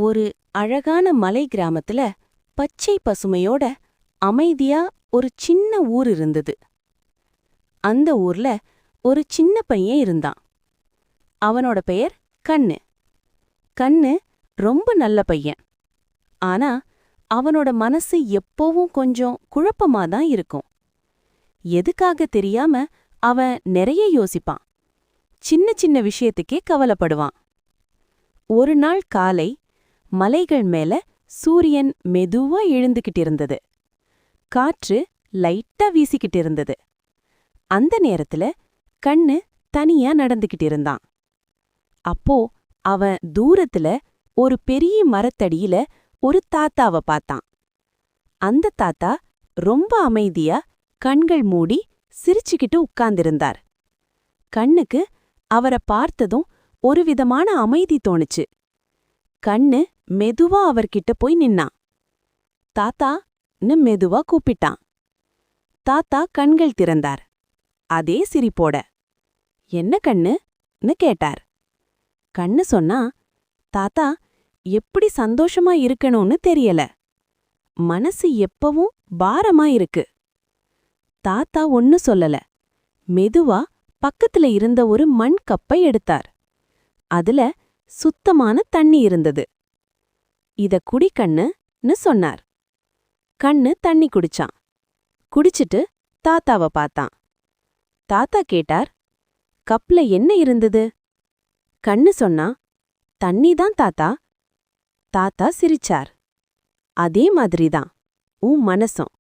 ஒரு அழகான மலை கிராமத்துல பச்சை பசுமையோட அமைதியா ஒரு சின்ன ஊர் இருந்தது. அந்த ஊர்ல ஒரு சின்ன பையன் இருந்தான். அவனோட பெயர் கண்ணு. கண்ணு ரொம்ப நல்ல பையன். ஆனா அவனோட மனசு எப்போவும் கொஞ்சம் குழப்பமாதான் இருக்கும். எதுக்காக தெரியாம அவன் நிறைய யோசிப்பான். சின்ன சின்ன விஷயத்துக்கே கவலைப்படுவான். ஒரு நாள் காலை மலைகள் மேல சூரியன் மெதுவா எழுந்துகிட்டு இருந்தது. காற்று லைட்டா வீசிக்கிட்டு இருந்தது. அந்த நேரத்துல கண்ணு தனியா நடந்துகிட்டு இருந்தான். அப்போ அவன் தூரத்துல ஒரு பெரிய மரத்தடியில ஒரு தாத்தாவ பார்த்தான். அந்த தாத்தா ரொம்ப அமைதியா கண்கள் மூடி சிரிச்சுக்கிட்டு உட்கார்ந்திருந்தார். கண்ணுக்கு அவரை பார்த்ததும் ஒரு விதமான அமைதி தோணுச்சு. கண்ணு மெதுவா அவர்கிட்ட போய் நின்னான். தாத்தான்னு மெதுவா கூப்பிட்டான். தாத்தா கண்கள் திறந்தார். அதே சிரிப்போட. என்ன கண்ணுன்னு கேட்டார். கண்ணு சொன்னா, தாத்தா, எப்படி சந்தோஷமா இருக்கணும்னு தெரியல. மனசு எப்பவும் பாரமா இருக்கு. தாத்தா ஒன்னு சொல்லல. மெதுவா பக்கத்துல இருந்த ஒரு மண் கப்பை எடுத்தார். அதுல சுத்தமான தண்ணி இருந்தது. இத குடி கண்ணுன்னு சொன்னார். கண்ணு தண்ணி குடிச்சான். குடிச்சிட்டு தாத்தாவ பார்த்தான். தாத்தா கேட்டார், கப்ல என்ன இருந்தது? கண்ணு சொன்னா, தண்ணிதான் தாத்தா. தாத்தா சிரிச்சார். அதே மாதிரிதான் உன் மனசும்.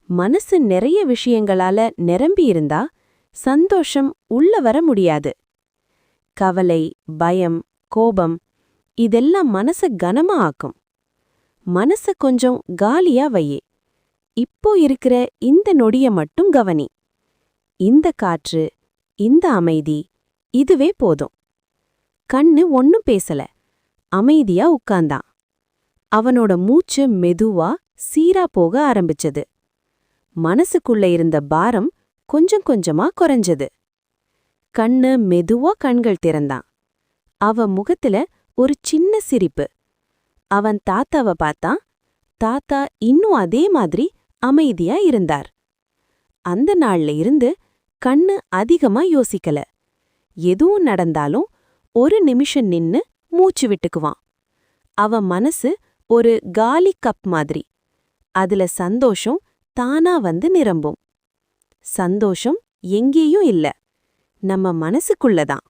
மனசு நிறைய விஷயங்களால நிரம்பி இருந்தா சந்தோஷம் உள்ள வர முடியாது. கவலை, பயம், கோபம் இதெல்லாம் மனச கனமா ஆக்கும். மனச கொஞ்சம் காலியா வையே. இப்போ இருக்கிற இந்த நொடிய மட்டும் கவனி. இந்த காற்று, இந்த அமைதி, இதுவே போதும். கண்ணு ஒன்னும் பேசல. அமைதியா உட்கார்ந்தான். அவனோட மூச்சு மெதுவா சீரா போக ஆரம்பிச்சது. மனசுக்குள்ள இருந்த பாரம் கொஞ்சம் கொஞ்சமா குறைஞ்சது. கண்ணு மெதுவா கண்கள் திறந்தான். அவன் முகத்துல ஒரு சின்ன சிரிப்பு. அவன் தாத்தாவ பார்த்தான். தாத்தா இன்னும் அதே மாதிரி அமைதியா இருந்தார். அந்த நாள்ல இருந்து கண்ணு அதிகமா யோசிக்கல. எதுவும் நடந்தாலும் ஒரு நிமிஷம் நின்னு மூச்சு விட்டுக்குவான். அவன் மனசு ஒரு காலி கப் மாதிரி. அதுல சந்தோஷம் தானா வந்து நிரம்பும். சந்தோஷம் எங்கேயும் இல்ல, நம்ம மனசுக்குள்ளதான்.